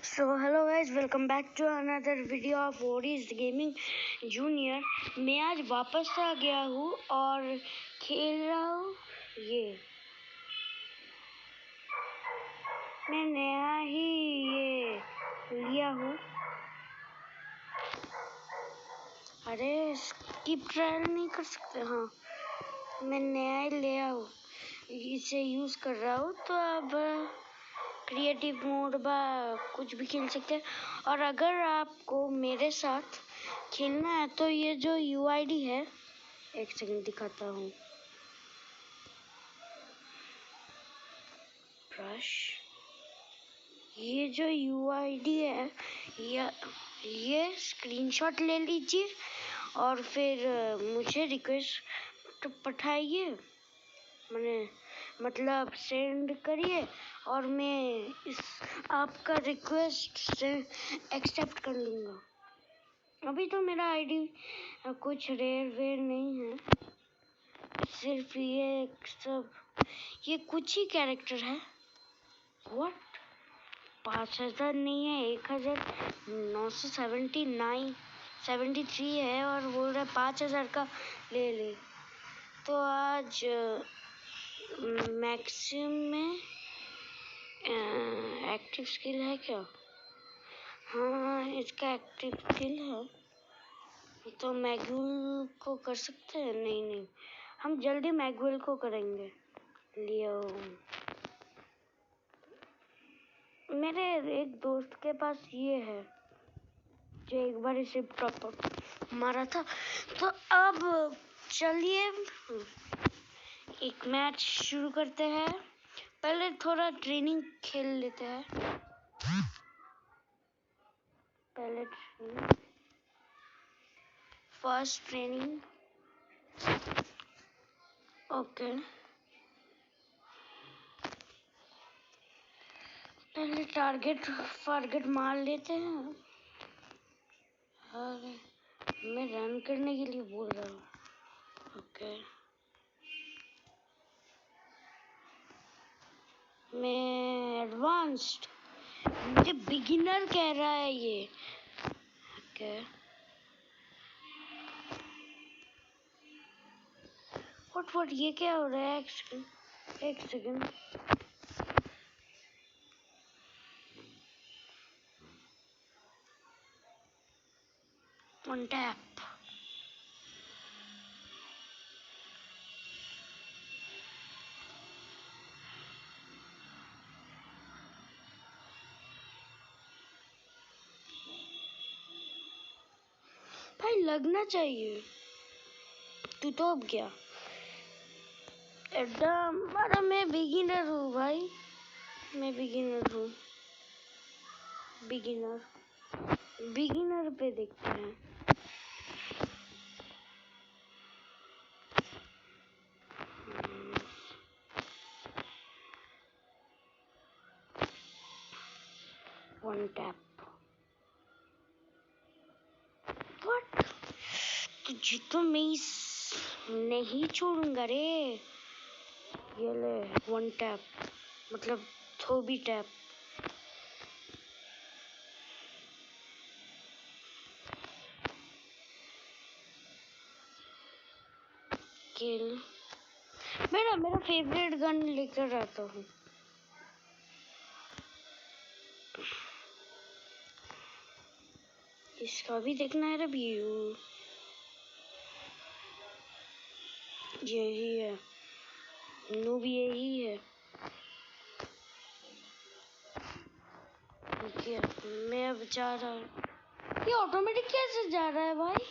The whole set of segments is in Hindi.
So hello guys, welcome back to another video of Oris Gaming Junior। मैं आज वापस आ गया हूँ और खेल रहा हूँ ये। मैं नया ही ये लिया हूँ। अरे स्किप ट्रायल नहीं कर सकते? हाँ, मैं नया ही लिया हूँ, इसे यूज़ कर रहा हूँ। तो अब क्रिएटिव मोड बा कुछ भी खेल सकते हैं। और अगर आपको मेरे साथ खेलना है तो ये जो यूआईडी है, एक सेकंड दिखाता हूँ। ब्रश, ये जो यूआईडी है ये स्क्रीनशॉट ले लीजिए और फिर मुझे रिक्वेस्ट पठाइए, मतलब सेंड करिए और मैं इस आपका रिक्वेस्ट से एक्सेप्ट कर लूँगा। अभी तो मेरा आईडी कुछ रेयर वेयर नहीं है, सिर्फ ये कुछ ही कैरेक्टर है। व्हाट? 5000 नहीं है, 1973 है और बोल रहा है 5000 का ले। तो आज मैक्सिमम में एक्टिव स्किल है क्या? हाँ, इसका एक्टिव स्किल है, तो मैगुल को कर सकते हैं। नहीं, हम जल्दी मैगुल को करेंगे। लियो, मेरे एक दोस्त के पास ये है जो एक बार इसे टॉप मारा था। तो अब चलिए एक मैच शुरू करते हैं। पहले थोड़ा ट्रेनिंग खेल लेते हैं। पहले फर्स्ट ट्रेनिंग, ओके। पहले टारगेट मार लेते हैं। अरे मैं रन करने के लिए बोल रहा हूँ, ओके। मैं एडवांस्ड, मुझे बिगिनर कह रहा है ये, ओके। व्हाट ये क्या हो रहा है? एक सेकंड। वन टैप, भाई लगना चाहिए। तू तो अब गया एकदम। अरे मैं बिगिनर हूँ भाई, मैं बिगिनर हूँ। बिगिनर पे देखते हैं। One tap, what? तुझे तो मैं नहीं छोड़ूंगा रे। ये ले वन टैप, मतलब थोबी टैप। किल, मेरा फेवरेट गन लेकर आता हूँ। इसका भी देखना है रिव्यू। यही है, नूब यही है। ओके, मैं अब जा रहा हूँ। ये ऑटोमेटिक कैसे जा रहा है भाई?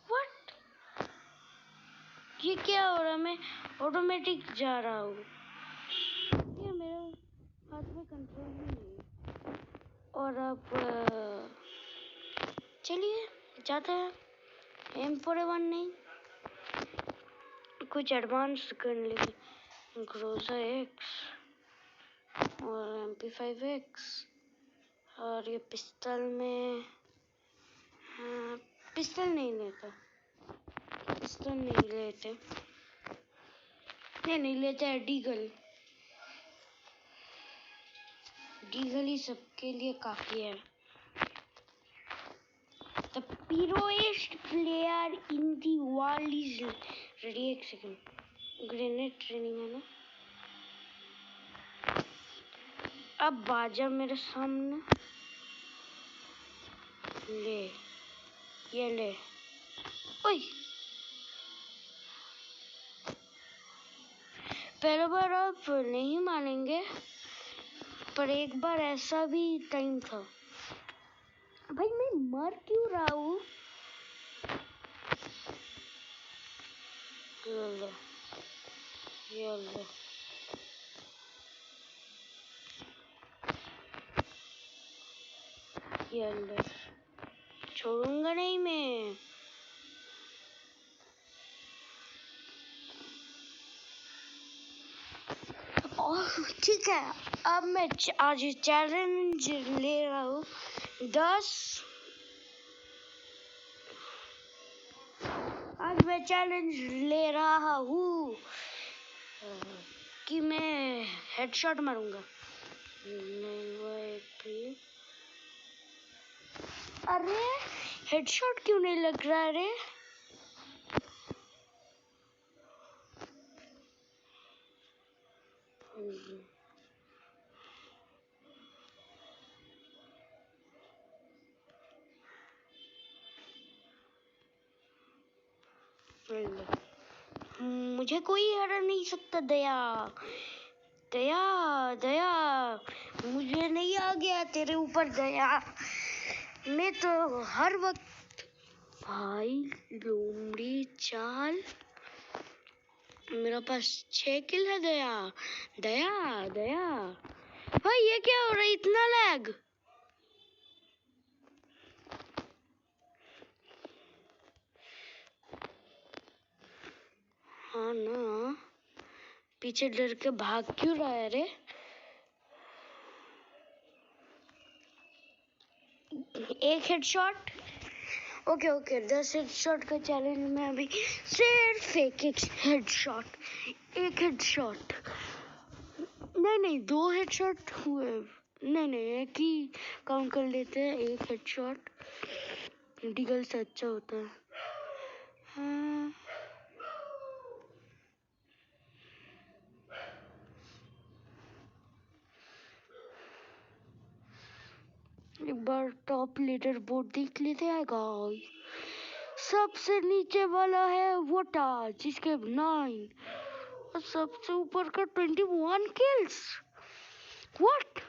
व्हाट? ये क्या हो रहा है? मैं ऑटोमेटिक जा रहा हूँ। ये मेरे हाथ में कंट्रोल ही नहीं है। और अब चलिए जाते हैं। M4A1 नहीं, कुछ एडवांस कर लेंगे। ग्रोजा X और MP5X। और ये पिस्टल में, हाँ पिस्टल नहीं लेते, नहीं लेते है डीगल। डीगल ही सबके लिए काफी है। The purest player in the world is ready। एक सेकंड, ग्रेनेड ट्रेनिंग है ना। अब बाजा मेरे सामने, ले ये ले। ओए पहले बार आप नहीं मानेंगे, पर एक बार ऐसा भी टाइम था। भाई मैं मर क्यों रहा हूँ? ये छोड़ूंगा नहीं मैं। ठीक है, अब मैं आज चैलेंज ले रहा हूँ 10। आज मैं चैलेंज ले रहा हूँ कि मैं हेडशॉट मारूंगा। अरे हेडशॉट क्यों नहीं लग रहा है रे? मुझे कोई हरा नहीं सकता। दया दया दया, मुझे नहीं आ गया तेरे ऊपर दया। मैं तो हर वक्त भाई लोमड़ी चाल। मेरा पास 6 किल है। दया दया दया, भाई ये क्या हो रहा है? इतना लैग। हाँ ना, पीछे डर के भाग क्यों रहा है रे? एक हेडशॉट। ओके 10 हेडशॉट का चैलेंज में अभी सिर्फ एक हेडशॉट। एक हेडशॉट नहीं 2 हेडशॉट हुए। नहीं एक ही काउंट कर लेते हैं। एक हेडशॉट डीगल से अच्छा होता है। हाँ। एक बार टॉप लीडर बोर्ड देख लेते हैं गाइस। सबसे नीचे वाला है वोटा, जिसके 9 और सबसे ऊपर का 21 kills. What?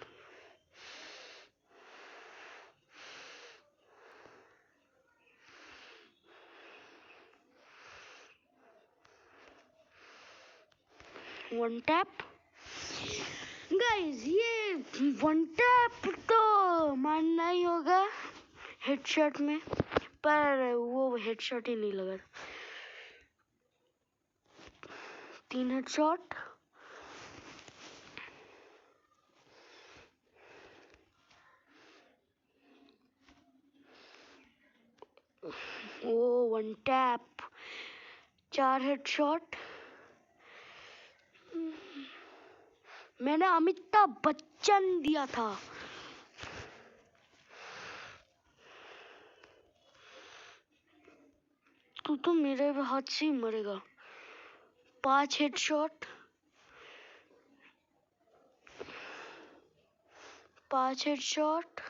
One tap guys, ये वन टैप तो मानना ही होगा हेडशॉट में, पर वो हेडशॉट ही नहीं लगा। 3 हेडशॉट। वो वन टैप। 4 हेडशॉट। मैंने अमिताभ बच्चन दिया था। तू तो मेरे हाथ से ही मरेगा। 5 हेडशॉट। 5 हेडशॉट।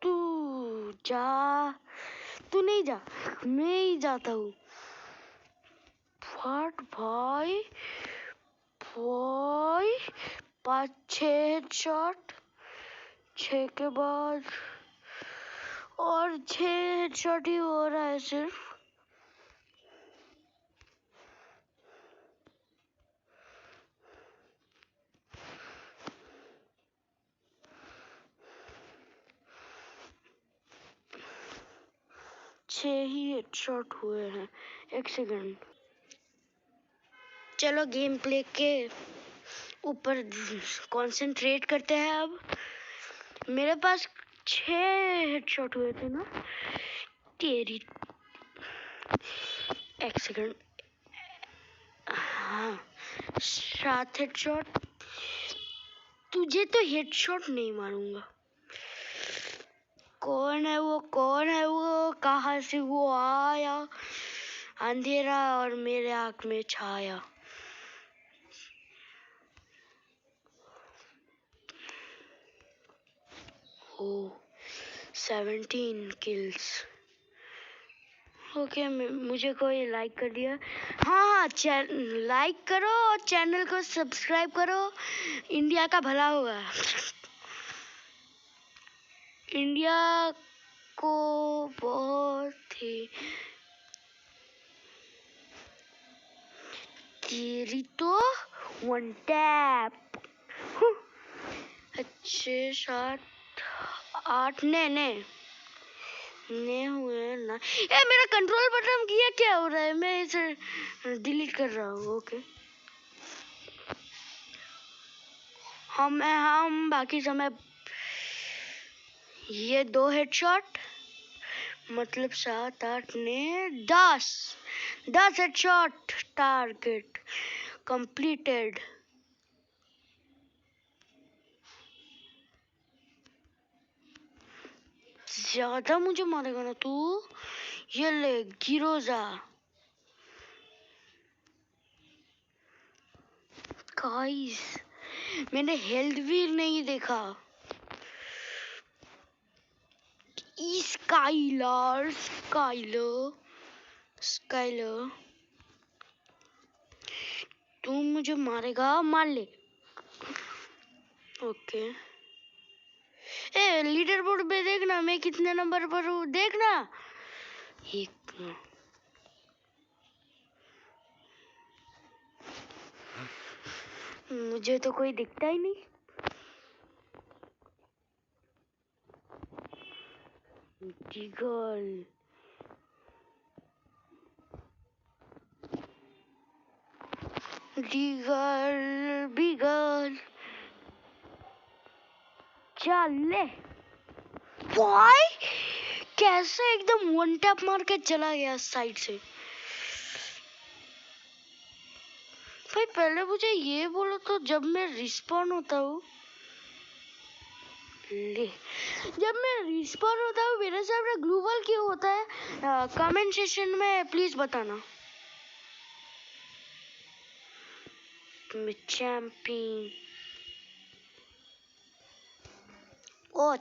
तू जा, तू नहीं जा, मैं ही जाता हूँ। फट भाई 5-6 हेडशॉट। 6 के बाद और 6 हेडशॉट ही हो रहा है सिर्फ। छह ही हेडशॉट हुए हैं। एक सेकंड, चलो गेम प्ले के ऊपर कंसंट्रेट करते हैं। अब मेरे पास 6 हेडशॉट हुए थे ना तेरी। एक सेकंड, हाँ 7 हेडशॉट। तुझे तो हेडशॉट नहीं मारूंगा। कौन है वो, कौन है वो, कहाँ से वो आया? अंधेरा और मेरे आँख में छाया। ओ 17 किल्स। ओके, मुझे कोई लाइक कर दिया। हाँ, लाइक करो और चैनल को सब्सक्राइब करो। इंडिया का भला होगा। इंडिया को बहुत ही तेरी तो 1 टैप। अच्छे 7 8 ने हुए ना। ए, मेरा कंट्रोल बटन किया क्या हो रहा है? मैं इसे डिलीट कर रहा हूँ। ओके, हम बाकी समय ये 2 हेडशॉट, मतलब 7 8 ने 10 हेडशॉट। Target completed. ज्यादा मुझे मारेगा ना तू। ये ले गिरोजा। गाइस, मैंने हेल्थ भी नहीं देखा। स्काइलर तू मुझे मारेगा, मार ले। ओके, ए लीडर बोर्ड पे देखना मैं कितने नंबर पर हूँ, देखना। एक मुझे तो कोई दिखता ही नहीं। बिगल चल ले। भाई कैसे एकदम 1 टैप मार के चला गया साइड से। भाई पहले मुझे ये बोलो तो, जब मैं रिस्पॉन होता हूँ मेरे सामने ग्लूवल क्यों होता है? कमेंट सेक्शन में प्लीज बताना।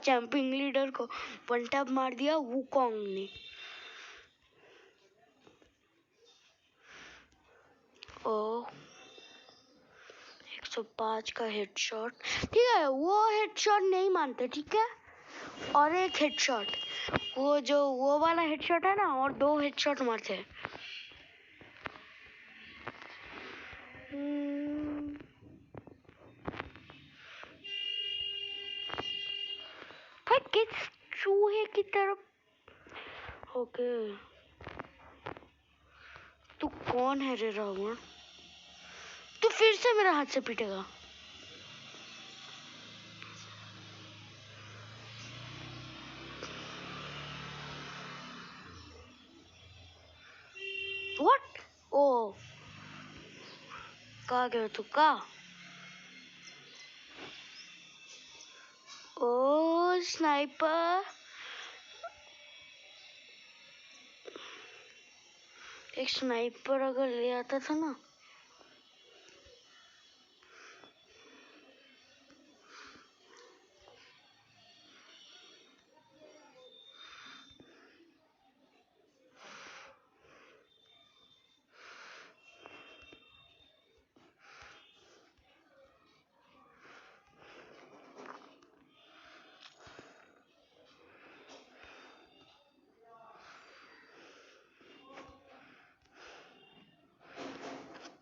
चैंपियन लीडर को 1 टैप मार दिया वुकोंग ने। ओ 105 का हेडशॉट। ठीक है, वो हेडशॉट नहीं मानते, ठीक है। और एक हेडशॉट, वो वाला हेडशॉट है ना, और 2 हेडशॉट मारते हैं। भाई किस चूहे की तरफ। ओके, तू कौन है रे रावण? तू फिर से मेरे हाथ से पीटेगा। व्हाट? ओ कहाँ गया तू? ओ स्नाइपर, एक स्नाइपर अगर ले आता था ना।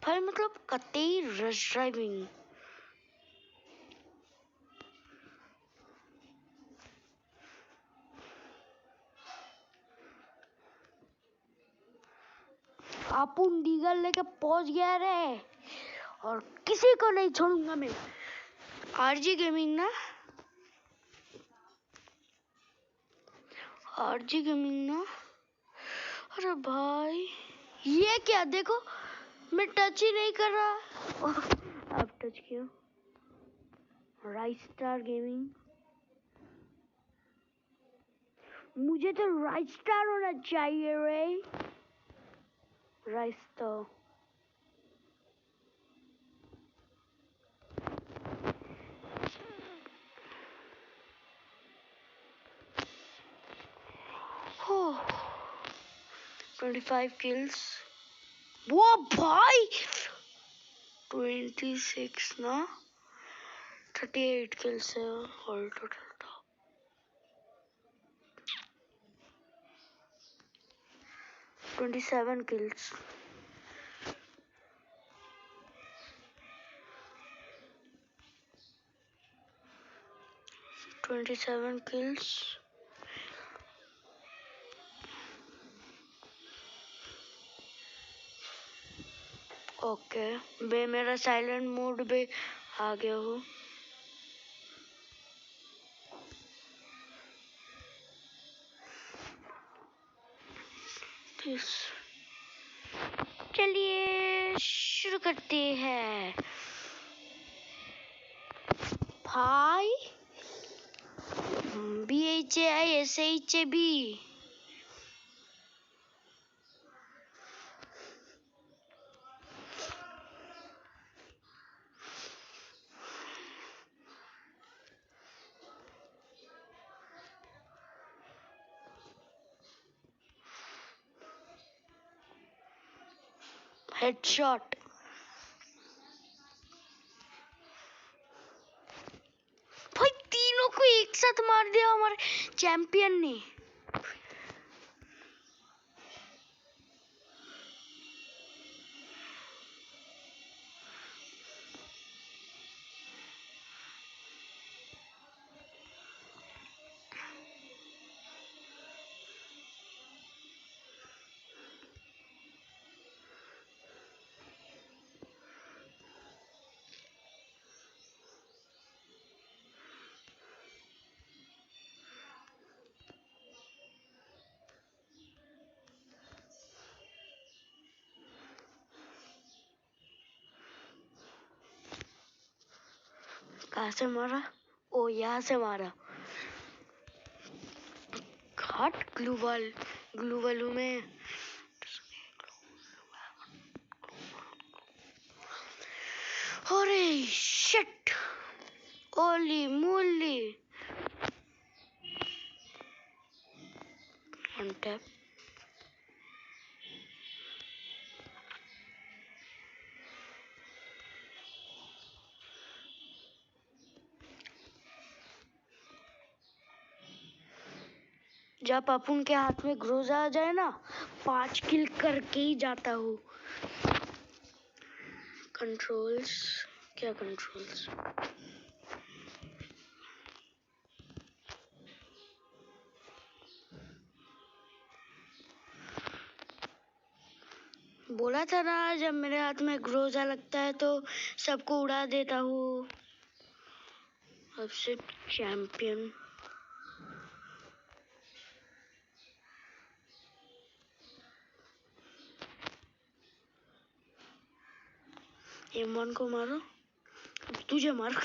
भाई मतलब कतई रश ड्राइविंग। अपुन डीगल लेके पहुंच गया रे, और किसी को नहीं छोड़ूंगा मैं। आरजी गेमिंग ना, अरे भाई ये क्या? देखो मैं टच ही नहीं कर रहा। अब टच किया। राइस स्टार गेमिंग, मुझे तो राइस स्टार होना चाहिए रे। राइस स्टार हो 25 kills। वो भाई 26 ना 38 kills है ऑल टोटल। 27 kills। ओके, मैं मेरा साइलेंट मोड पे आ गया हूँ। चलिए शुरू करते हैं भाई। BHAISHAB headshot. भाई तीनों को एक साथ मार दिया हमारे चैंपियन ने। कहाँ से मारा? ओ यहाँ से मारा। घाट ग्लूवल हूँ मैं। अरे शिट, ओली मोली। अनटैप। जब अपन के हाथ में ग्रोजा आ जाए ना, 5 किल करके ही जाता हूँ। कंट्रोल्स, क्या कंट्रोल्स? बोला था ना, जब मेरे हाथ में ग्रोजा लगता है तो सबको उड़ा देता हूँ। अब से चैंपियन। M1 को मारो, तुझे मारो।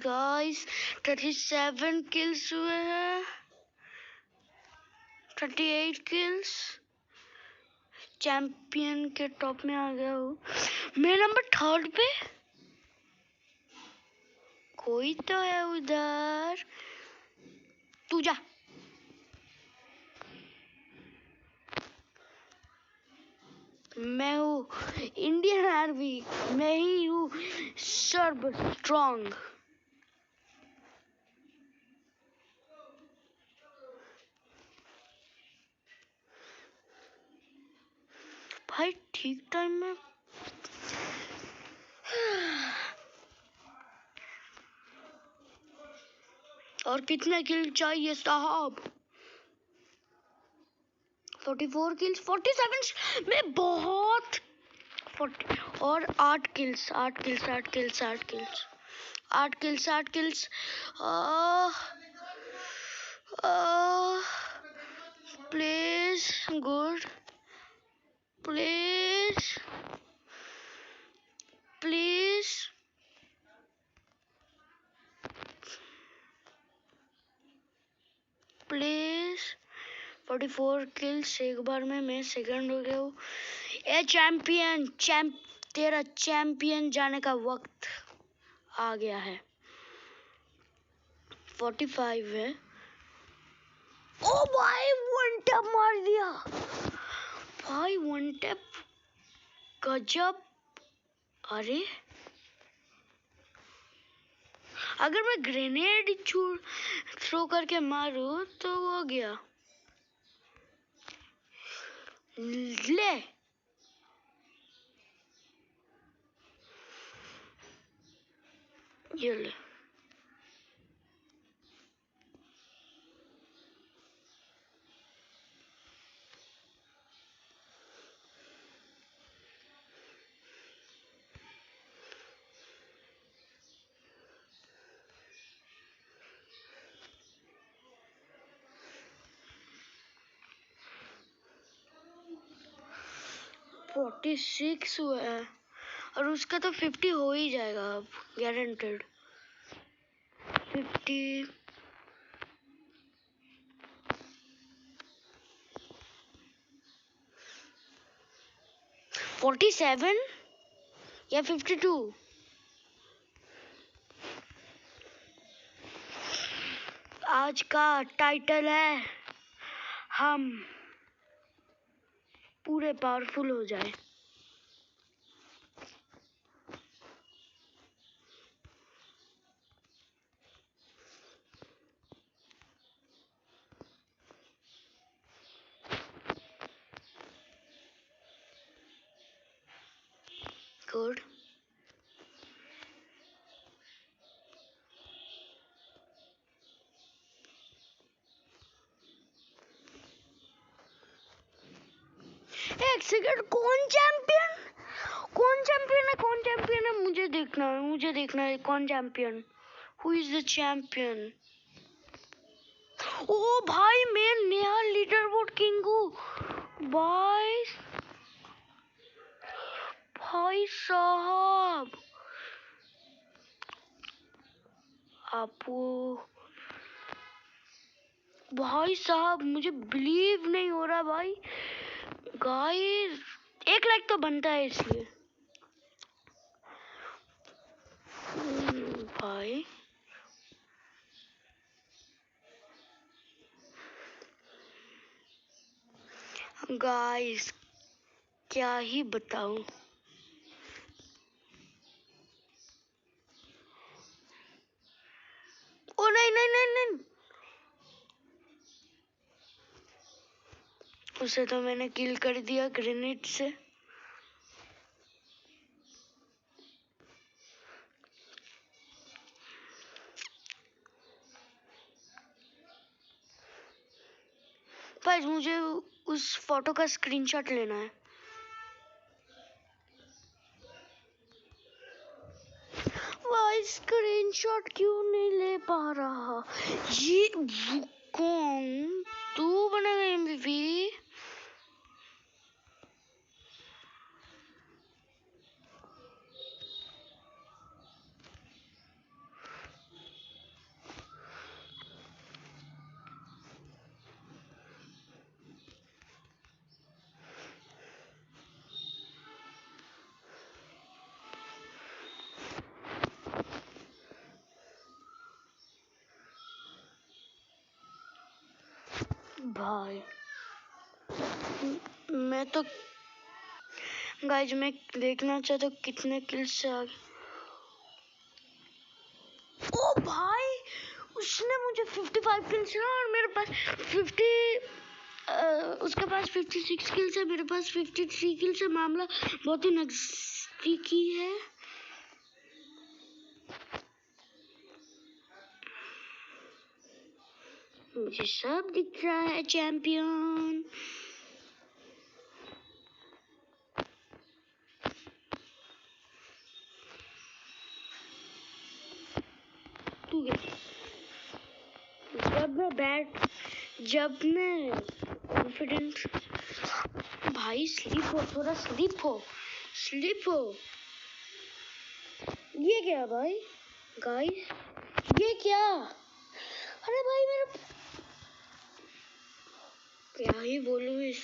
गाइस 37 किल्स हुए हैं। 38 किल्स। चैंपियन के टॉप में आ गया हूँ मैं, नंबर 3 पे। कोई तो है उधर, तू जा। मैं हूँ इंडियन आर्मी, मैं ही हूँ सर्ब स्ट्रॉन्ग। भाई ठीक टाइम में। और कितने किल चाहिए साहब? 44 किल्स, 47 में बहुत 40 और 8 kills 8 kills 8 kills 8 kills 8 kills 8 kills. Please good, please please please. 44 kills एक बार में मैं सेकंड हो गया हूँ। ए चैंपियन, तेरा चैंपियन जाने का वक्त आ गया है। 45 है। ओ भाई वन टैप मार दिया भाई, वन टैप गजब। अरे अगर मैं ग्रेनेड थ्रो करके मारूं तो वो गया। ले ये ले। फोर्टी 46 हुआ है और उसका तो 50 हो ही जाएगा अब, गारंटेड 50। 47 या 52। आज का टाइटल है हम पूरे पावरफुल हो जाए। गुड। एक सेकंड, कौन चैंपियन है? मुझे देखना है कौन champion. Who is the champion? ओ भाई मैं नया लीडर बोर्ड किंग हूँ भाई साहब। आपको भाई साहब मुझे बिलीव नहीं हो रहा भाई। गाइस 1 लाइक तो बनता है इसलिए। भाई गाइस क्या ही बताऊं। ओ नहीं नहीं नहीं नहीं, उसे तो मैंने किल कर दिया ग्रेनेड से। गाइस मुझे उस फोटो का स्क्रीनशॉट लेना है। भाई स्क्रीनशॉट क्यों नहीं ले पा रहा? ये कौन? तू बनेगा एमवीपी? भाई मैं तो गाइस मैं देखना चाहता हूँ कितने किल्स से आगे। ओ भाई उसने मुझे 55 किल्स दिया और मेरे पास 50 उसके पास 56 किल्स है, मेरे पास 53 किल्स है। मामला बहुत ही नजदीकी है। मुझे सब दिख रहा है चैंपियन। तू गया। जब मैं कॉन्फिडेंस, भाई स्लिप हो, थोड़ा स्लिप हो। ये क्या भाई, गाइस ये क्या? अरे भाई मेरा क्या ही बोलूं इस।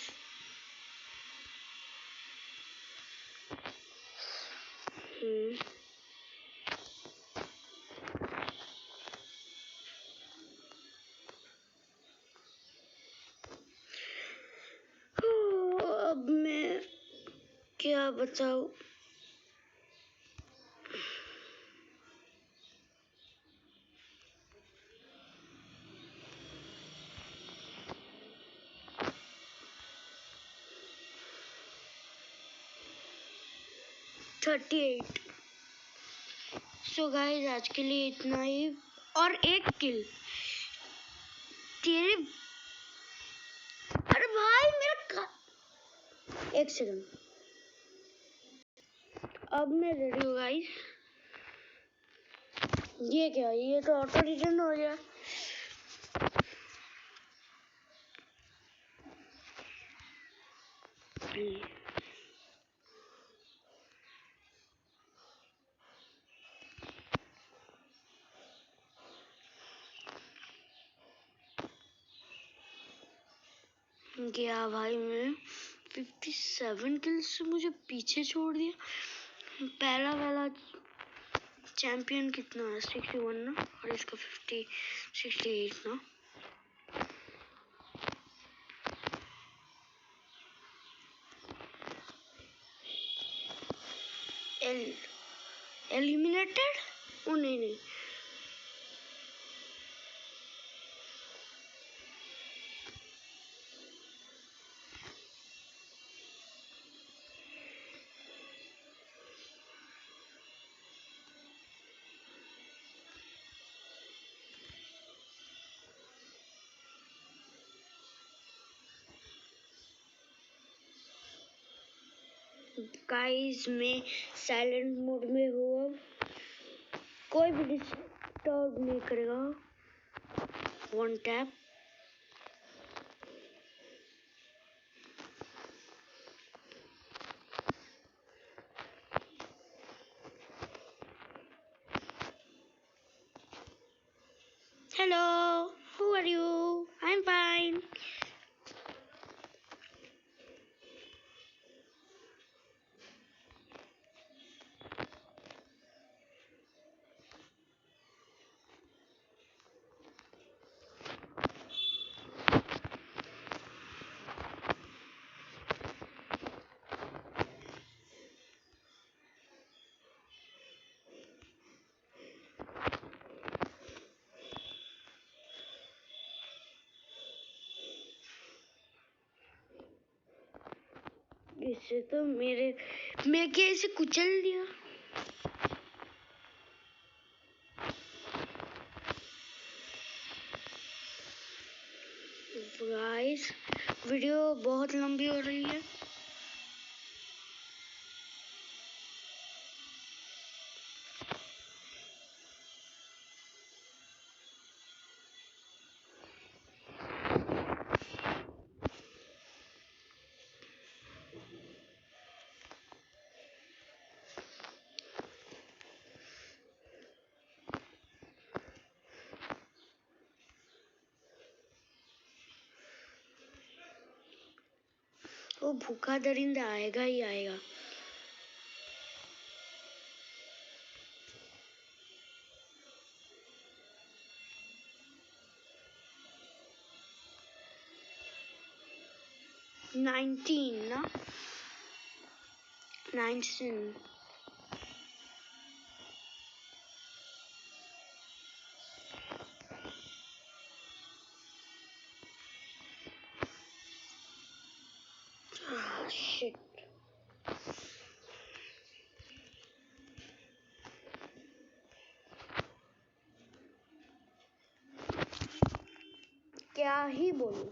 अब मैं क्या बताऊं। सो गाइस आज के लिए इतना ही। और एक किल तेरे। अरे भाई मेरा एक सेकंड। अब मैं रेडी हूँ गाइस। ये क्या, ये तो ऑटो रिटर्न हो गया। गया भाई, मैं 57 किल्स से मुझे पीछे छोड़ दिया। पहला वाला चैंपियन कितना है, 61 ना, और इसका 68 ना। एलिमिनेटेड? ओ नहीं। गाइस मैं साइलेंट मोड में हूँ। अब कोई भी डिस्टर्ब नहीं करेगा। 1 tap. Hello, who are you? I am fine. इससे तो मैं क्या इसे कुचल दिया। गाइस वीडियो बहुत लंबी हो रही है। वो भूखा दरिंदा आएगा ही आएगा। नाइनटीन ना, 19। शिट। क्या ही बोलूं।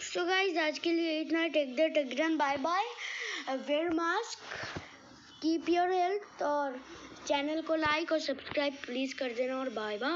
सो गाइज आज के लिए इतना। Take done, bye bye, wear mask, keep your health और चैनल को लाइक और सब्सक्राइब प्लीज कर देना और बाय बाय।